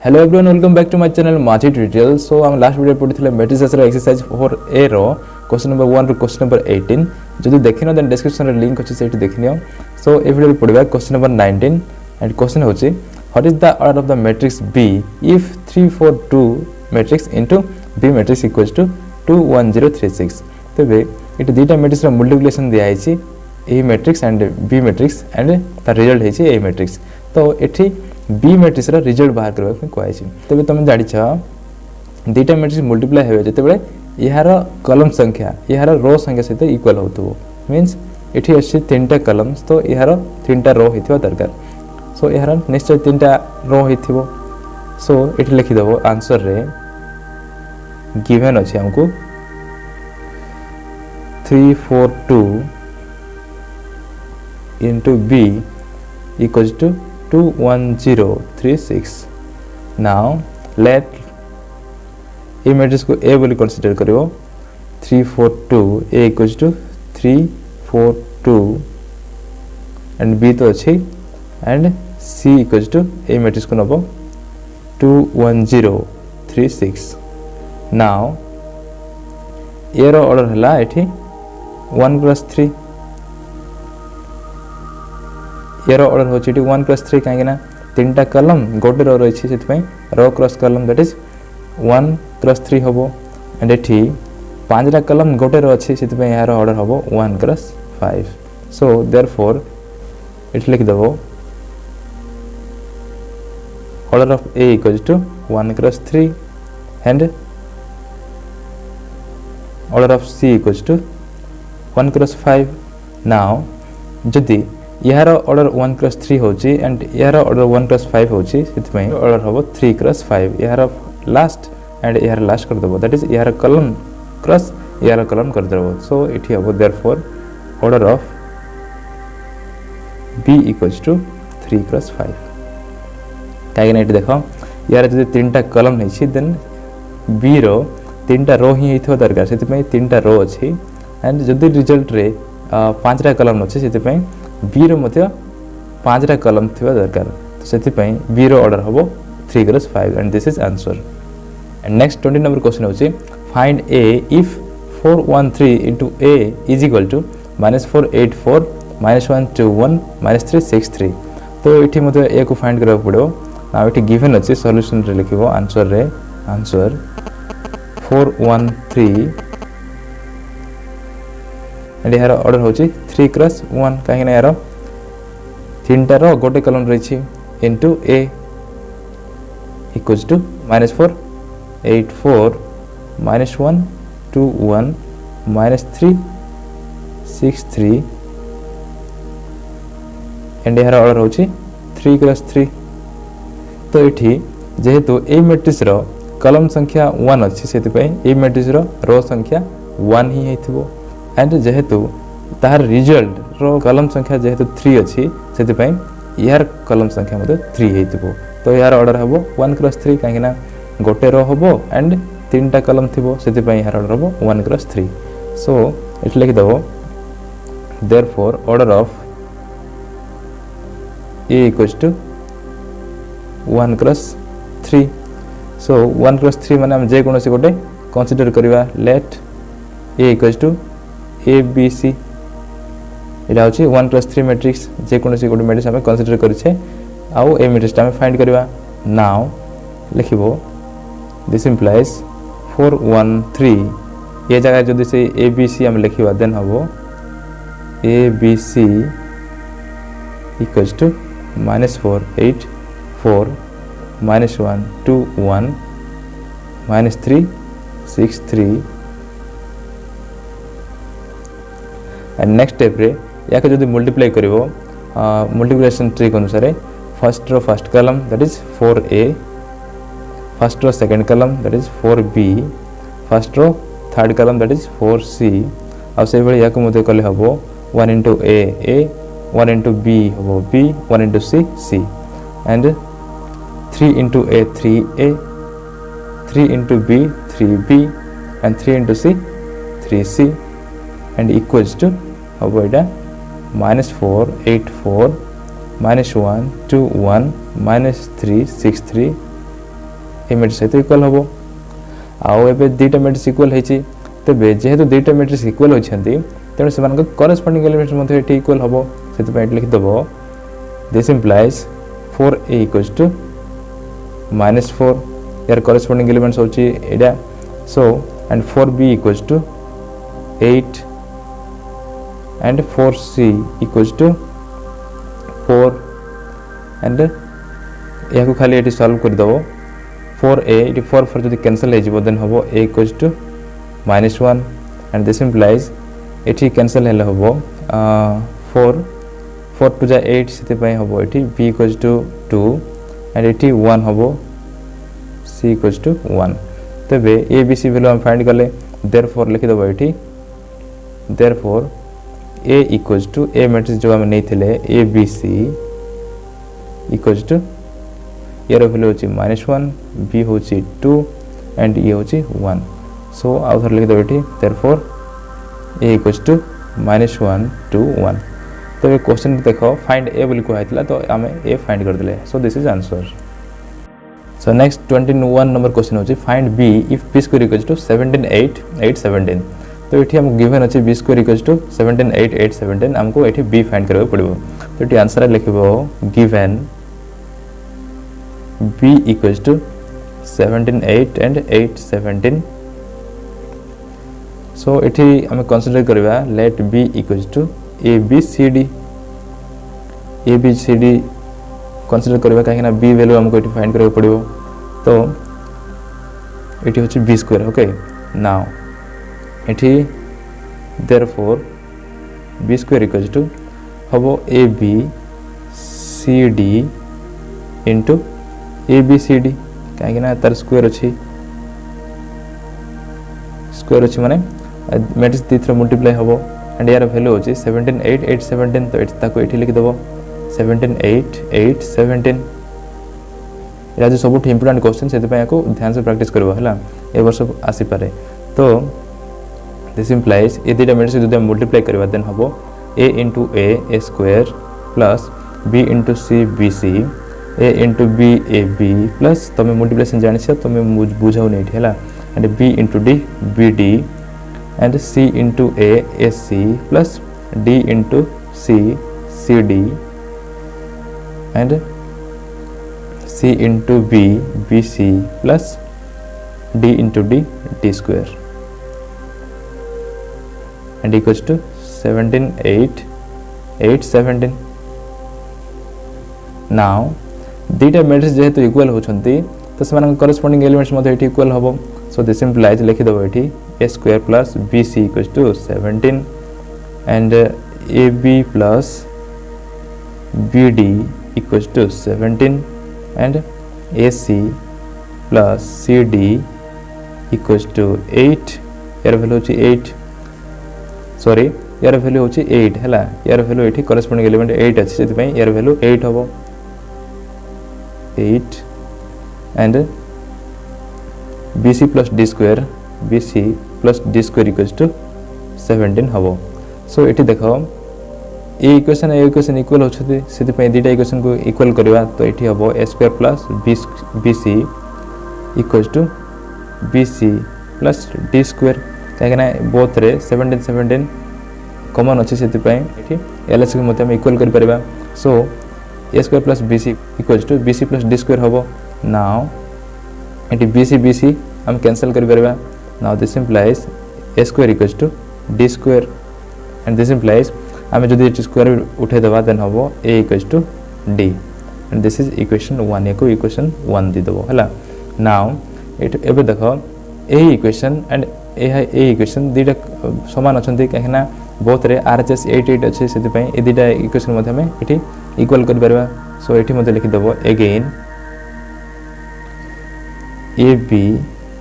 Hello everyone welcome back to my channel Majhi tutorial. So हम last video पढ़िथिले matrices रो exercise 4a रो question number 1 रो question number 18 जदि देखिनो देन डिस्क्रिप्शन रे लिंक अछि सेठी देखिनियो। सो ए वीडियो पढ़िबा क्वेश्चन नंबर 19 एंड क्वेश्चन होछि what is the order of the matrix B if 3 4 2 matrix into B matrix equals to 2 1 0 3 6। तबे इट दीटा मैट्रिक्स रो मल्टीप्लिकेशन दिया आइछि A matrix and B matrix and the result है A matrix. तो एठी B matrix रो result बाहर करबा पे कहै छै। तबे तुम जानि छ दीटा मैट्रिक्स मल्टीप्लाई हेबे जते बेले यार कॉलम संख्या यार रो संख्या सहित इक्वल होतबो मींस एठी अछि तीनटा कॉलम्स तो यार तीनटा रो हितबा दरकार। सो यार निश्चय तीनटा रो हितबो। सो एठी लिखि देबो आंसर रे गिवन अछि हमको 3 4 2 into B equals to 2 1 0 3 6। now let A matrix को A बोली कंसीडर करियो 3 4 2 A equals to 3 4 2 and B तो अच्छी and C equals to A matrix को नबो 2 1 0 3 6। now A रो ऑर्डर हला एठी 1 + 3 यार ऑर्डर होची 1 + 3 काहे ना तीनटा कॉलम गोटे रो रही छै सेति रो क्रॉस कॉलम दैट इज 1 + 3 होबो एंड एठी पांचटा कॉलम गोटे रो अछि सेति यार ऑर्डर होबो 1 + 5। सो देयरफॉर इट लिख देबो order of A = 1 + 3 and order of C = 1 + 5। Now जदी यार ऑर्डर 1 + 3 होची एंड यार ऑर्डर 1 + 5 होची सेति ऑर्डर होबो 3 + 5। यार लास्ट एंड यार लास्ट कर देबो दैट इज यार कॉलम क्रॉस यार कॉलम कर देबो। सो इठी होबो देयरफॉर ऑर्डर ऑफ B = 3 + 5। काहे ना इठी देखो यार जदी तीनटा कॉलम नै छी देन B रो तीनटा रो ही हिथो दरकार सेति तीनटा रो अछि एंड जदी रिजल्ट रे पांचटा कॉलम अछि सेति B रो मध्य पांचटा कॉलम थिबा दरकार। तो सेति B रो ऑर्डर होबो 3 + 5 and this is answer. And next 20 number question होची find A if 4 1 3 into A is equal to -4 8 4 -1 2 1 -3 6 3। तो इठी मते A को फाइंड करबा पड़ो। ना इठी गिवन अछि सॉल्यूशन रे लिखिबो आंसर रे आंसर 4 1 3 एंड यार ऑर्डर होची 3 + 1 काहे ना यार तीनटा रो गोटे कॉलम रही छी into A equals to -4 8 4 -1 2 1 -3 6 3 and यार ऑर्डर होची 3 + 3। तो इठी जेहेतु A मैट्रिक्स रो कॉलम संख्या 1 अछि सेति A मैट्रिक्स रो संख्या 1 ही हेथिबो एंड जेहेतु तार रिजल्ट रो कॉलम संख्या जेहेतु 3 अछि सेति यार कॉलम संख्या मते 3 हेतिबो। तो यार ऑर्डर हबो 1 + 3 काहे ना गोटे रो हबो एंड तीनटा कॉलम थिबो सेति यार ऑर्डर हबो 1 + 3। सो इट लिख दबो therefore order of A = 1 + 3। So 1 + 3 माने हम जे कोनोसी गोटे कंसीडर करबा लेट A = ABC इला होची 1 + 3 मैट्रिक्स जे कोनोसी गोटे मैट्रिक्स हम कंसीडर करिछे आउ A मैट्रिक्स हम फाइंड करबा। नाउ लिखिबो दिस इंप्लाइज 4 1 3 ये जगह जदी से ABC हम लिखिबा देन हबो ABC = -4 8 4 -1 2 1 -3 6 3 एंड नेक्स्ट स्टेप रे या के जदी मल्टीप्लाई करिवो मल्टीप्लिकेशन ट्रिक अनुसार first row first column that is 4A first row second column that is 4B first row third column that is 4C आ से बेले या को मते कले हबो 1 into A 1 into B हबो B 1 into C and 3 into A 3A 3 into B 3B and 3 into C 3C and equals to हबो एटा -4 8 4 -1 2 1 -3 6 3 ए मैट्रिक्स सहित इक्वल हम आउ एबे दुईटा मैट्रिक्स इक्वल होइछि तेबे जेहेतु दुईटा मैट्रिक्स इक्वल होइछन्ति तेणु सेमानक करेस्पोंडिंग एलिमेंट्स मध्ये एठी इक्वल हबो सेति पय लिखि दबो this implies 4a equals to -4 यार करेस्पोंडिंग एलिमेंट्स होछि एडा so and 4b equals to 8 and 4c equals to 4 and याको खाली एठी सॉल्व कर दबो 4a इट 4 4 जदि कैंसिल हे जिवो देन हबो a equals to -1 and this implies एठी कैंसिल हेले हबो 4 4 टू जा 8 सेते पय हबो एठी b इक्वल्स टू 2 एंड एठी 1 हबो c इक्वल्स टू 1 तबे a b c वैल्यू हम फाइंड करले देयरफॉर लिखि दबो एठी therefore a equals to a matrix जो हम नै थिले a b c equals to यार वैल्यू होची -1 b होची 2 एंड ये होची 1 सो आउथर लिखि दबो एठी therefore a equals to -1 to 1 तो ये क्वेश्चन देखो फाइंड a बोली कहैतला तो हमें a फाइंड कर देले so this is answer so next 21 number question होची find b if b square equals to 17 8 8 17 तो एठी हम गिवन अछि b स्क्वायर इक्वल्स टू 17 8 8 17 हमको एठी b फाइंड करबो पड़िबो तो एठी आंसर लिखबो given b equals to 17 8 and 8 17 so एठी हमें कंसीडर करबा let b equals to a b c d consider करबा काहे ना b वैल्यू हमको एठी फाइंड करबो पड़िबो तो एठी होची b स्क्वायर ओके नाउ एठी therefore b square equals to हबो a b c d into a b c d काहे ना तार स्क्वायर अछि माने मैट्रिक्स तीथर मल्टीप्लाई हबो एंड यार वैल्यू होची 17 8 8 17 तो ताको एठी लिखि दबो 17 8 8 17 या जो सबुठ इंपोर्टेंट क्वेश्चन सेति पय को ध्यान से प्रैक्टिस करबो हला ए वर्ष आसी पारे तो दिस इंप्लाइज ए दिटा मैट्रिक्स जदि हम मल्टीप्लाई करबा देन हबो a into a square plus b into c bc a into b ab plus तमे मल्टीप्लिकेशन जानि छ तमे बुझाउ नै हला and b into d bd and c into a ac plus d into c cd and c into b bc plus d into d d square and equals to 17 8 8 17 now दीटा matrix जेहेतु equal होछंती तो समान corresponding elements मध्ये एठी equal हबो so this implies लिखि दबो एठी a square plus bc equals to 17 and ab plus bd equals to 17 and ac plus cd equals to 8 यार वैल्यू होची 8 सॉरी यार वैल्यू होची 8 हला यार वैल्यू एठी करेस्पोंडिंग एलिमेंट 8 अछि सेति पय यार वैल्यू 8 हबो 8 and bc plus d square bc plus d square equals to 17 हबो सो एठी देखो ए इक्वेशन इक्वल होछथि सेति पय दीटा इक्वेशन को इक्वल करबा तो एठी हबो a square plus bc equals to bc plus d square काहेना बोथ रे 17 17 कॉमन अछि सेति पय एठी ls के मते हम इक्वल कर परबा so a square plus bc equals to bc plus d square हबो नाउ एठी bc हम कैंसिल कर परबा now this implies a square equals to d square and this implies हमें जदि एटी स्क्वायर उठे दबा देन हबो a equals to d and this is equation 1 echo equation 1 दि दबो हला now एट एबे देखो a equation and a equation दीटा समान अछंती कहिना बोथ रे RHS 88 अछि सेति पय ए दीटा इक्वेशन मध्ये हमें एठी इक्वल कर परबा सो एठी मध्ये लिखि दबो again ab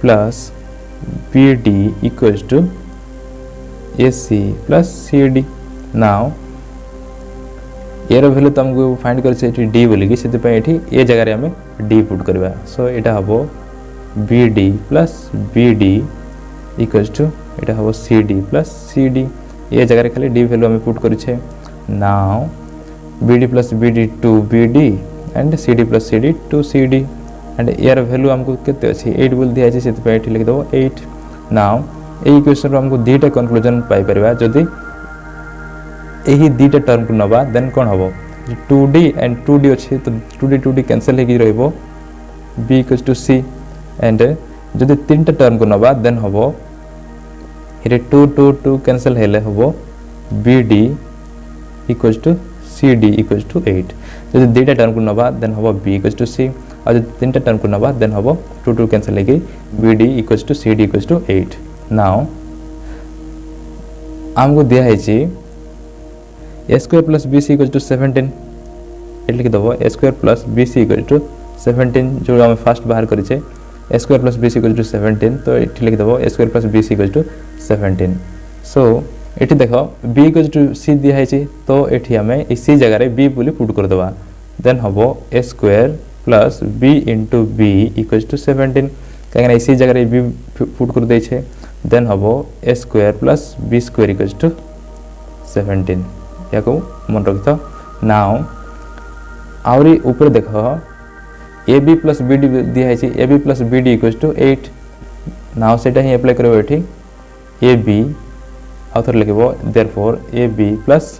plus bd equals to ac plus cd now यार वैल्यू तुमको फाइंड कर से d बोली कि सेति पय एठी ए जगह रे हमें d पुट करबा सो एटा हबो bd plus bd equals to एटा हबो cd plus cd ए जगह रे खाली d वैल्यू हमें पुट करि छै now bd plus bd 2 bd and cd plus cd 2 cd and यार वैल्यू हमको केते अछि 8 बोल दिया अछि सेति पे लिख दबो 8 नाउ ए इक्वेशन रो हमको दीटा कंक्लूजन पाई परबा जदी एही दीटा टर्म को नबा देन कोन हबो 2d एंड 2d अछि तो 2d कैंसिल हे कि रहइबो b equals to c and जदी तीनटा टर्म को नबा देन हबो इरे 2 कैंसिल हेले हबो bd equals to cd equals to 8 जदी दीटा टर्म को नबा देन हबो b इक्वल्स टू c और जदी तीनटा टर्म को नबा देन हबो 2 कैंसिल हे कि bd equals to cd equals to 8 now हमको दिया है जी a square plus bc equals to 17 ए लिख दबो a square plus bc equals to 17 जो हम फर्स्ट बाहर करी छे a square plus bc equals to 17 तो एठी लिख दबो a square plus bc equals to 17 so एठी देखो b इक्वल्स टू c दिया है छी तो एठी हमें इसी जगह रे b बोली पुट कर दबा देन हबो a square plus b into b equals to 17 काहे इसी जगह रे b पुट कर दे छे देन हबो a square plus b square equals to 17 याको मन रखितो नाउ आउरी ऊपर देखो ab plus bd दिया है छी ab plus bd equals to 8 now सेटा ही अप्लाई करबो एठी ab आउथर लिखबो therefore ab plus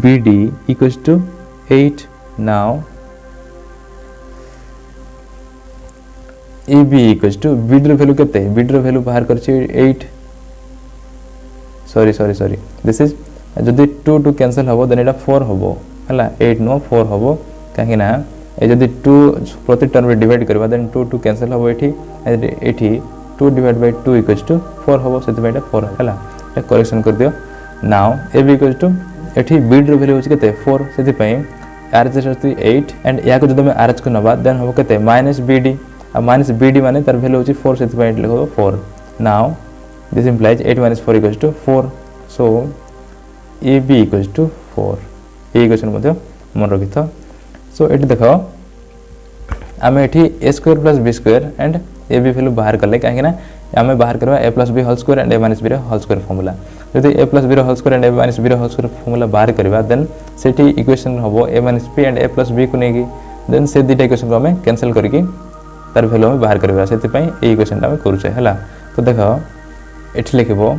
bd equals to 8 now ab equals to bd रो वैल्यू केते bd रो वैल्यू बाहर करछि 8 सॉरी दिस इज जदी 2 कैंसिल हबो देन एटा 4 हबो हला 8 नो 4 हबो काहे ना ए जदी 2 प्रति टर्म रे डिवाइड करबा देन 2 कैंसिल हबो एठी 2 डिवाइड बाय 2 इक्वल्स टू 4 हबो सेति बाय 4 हला ए करेक्शन कर दियो नाउ ab इक्वल्स टू एठी bd रो वैल्यू होछि केते 4 सेति पई rh होछि 8 एंड या को जदी हम rh को नबा देन हबो केते -bd आ -bd माने तार वैल्यू होछि 4 सेति पई लिखो 4 now this implies 8 - 4 equals to 4 so ab equals to 4 ए इक्वेशन मध्ये मन रखितो सो एटी देखो आमे एठी a square plus b square and ab value बाहर करले काहे ना आमे बाहर करबा a plus b whole square and a minus b whole square formula यदि a plus b whole square and a minus b whole square formula बाहर करबा देन सेठी इक्वेशन हबो a minus b and a plus b को Negi then से दिटा equation को हमें cancel करके तार वैल्यू हम बाहर करबा सेति पई ए इक्वेशन हम करू छै हला तो देखो एठी लिखबो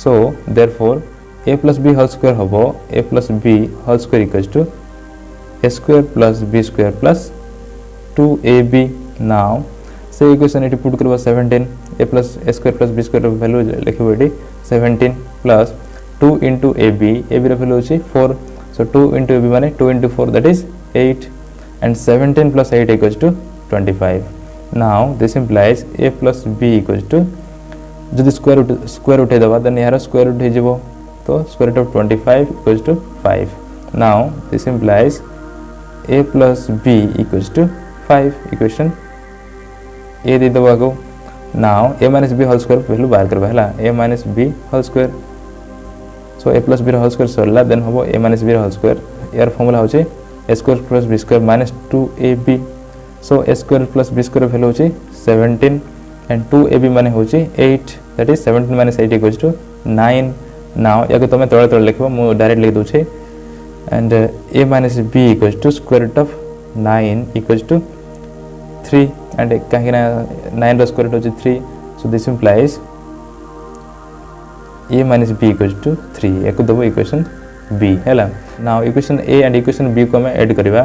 so therefore a plus b whole square हबो a plus b whole square equals to a square plus b square plus 2ab now से इक्वेशन एटी पुट करबा 17 a plus a square plus b square value लिखबो एटी 17 plus 2 into ab ab रो value अछि 4 so 2 into ab माने 2 into 4 that is 8 and 17 plus 8 equals to 25 now this implies a plus b equals to जदि square उठे दबा then यार square उठे जेबो तो square root of 25 equals to 5 now this implies a plus b equals to 5 equation a दे दबा को now a minus b whole square value बाहर करबा हला a minus b whole square so a plus b whole square Sarla then हबो a minus b whole square यार formula होचे a square plus b square minus 2ab so a square plus b square value होचे 17 and 2ab माने होचे 8 that is 17 minus 8 equals to 9 now याको तमे तळे तळे लिखबो मु डायरेक्ट लिख दउ छै and a minus b equals to square root of 9 equals to 3 and काहेना 9 रो स्क्वायर रूट होची 3 so this implies a minus b equals to 3 याको दबो इक्वेशन b हैला now equation a and equation b को हम ऐड करबा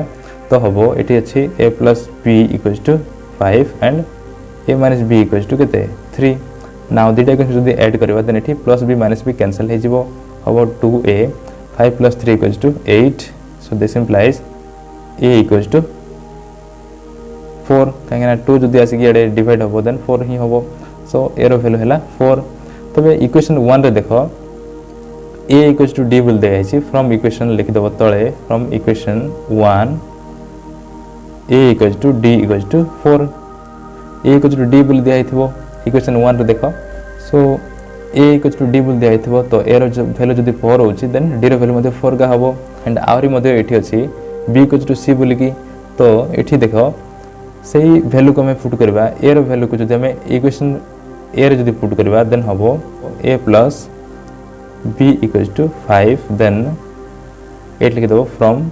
तो हबो एठी अछि a plus b equals to 5 and a minus b equals to केते 3 now दिटा इक्वेशन जदी ऐड करबा देन एठी plus b minus b cancel हे जिवो हबो 2a 5 plus 3 equals to 8 so this implies a equals to 4 काहेना 2 जदी आसी गेडे डिवाइड हबो देन 4 ही हबो so a रो वैल्यू हैला 4 तबे इक्वेशन 1 रे देखो a equals to d बोल दे आछि फ्रॉम इक्वेशन लिख दबो तळे from equation 1 a equals to d equals to 4 a equals to d बोल दे आइथिबो इक्वेशन 1 रे देखो सो a equals to d बोल दे आइथिबो तो a रो वैल्यू जदी 4 होची देन d रो वैल्यू मध्ये 4 का हबो एंड आउरी मध्ये एठी अछि b equals to c बोली की तो एठी देखो सही वैल्यू को हम पुट करबा a रो वैल्यू को जदी हम इक्वेशन a रे जदी पुट करबा देन हबो a plus b equals to 5 then 8 लिख दबो फ्रॉम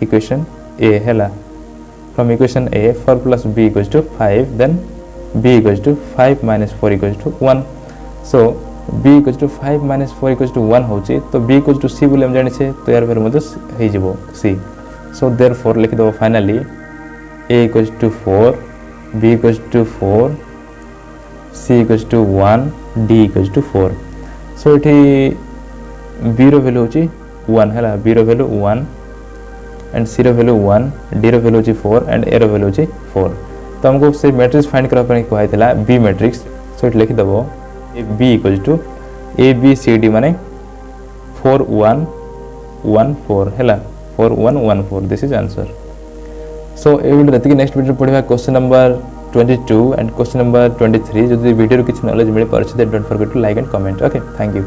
इक्वेशन a हैला from equation A 4 plus b equals to 5, then b equals to 5 minus 4 equals to 1. So b equals to 5 minus 4 equals to 1 होची तो b equals to c बोले हम जाने छे तो यार फिर मुझे ही जीवो c. So therefore लिख दो finally a equals to 4, b equals to 4, c equals to 1, d equals to 4. So इठी b रो वैल्यू होची 1 है ला, b रो वैल्यू 1 एंड c रो वैल्यू 1, d रो वैल्यू होची 4 एंड a रो वैल्यू होची 4. तो हमको से मैट्रिक्स फाइंड करा पड़े को आइतला b मैट्रिक्स. सो इट लिख दबो b equals to a b c d माने 4 1 1 4 हैला 4 1 1 4. This is answer. सो ए वीडियो रति नेक्स्ट वीडियो पढिबा question number 22 and question number 23. जदि वीडियो किछ नॉलेज मिले परछ don't forget to like and comment. Okay, thank you.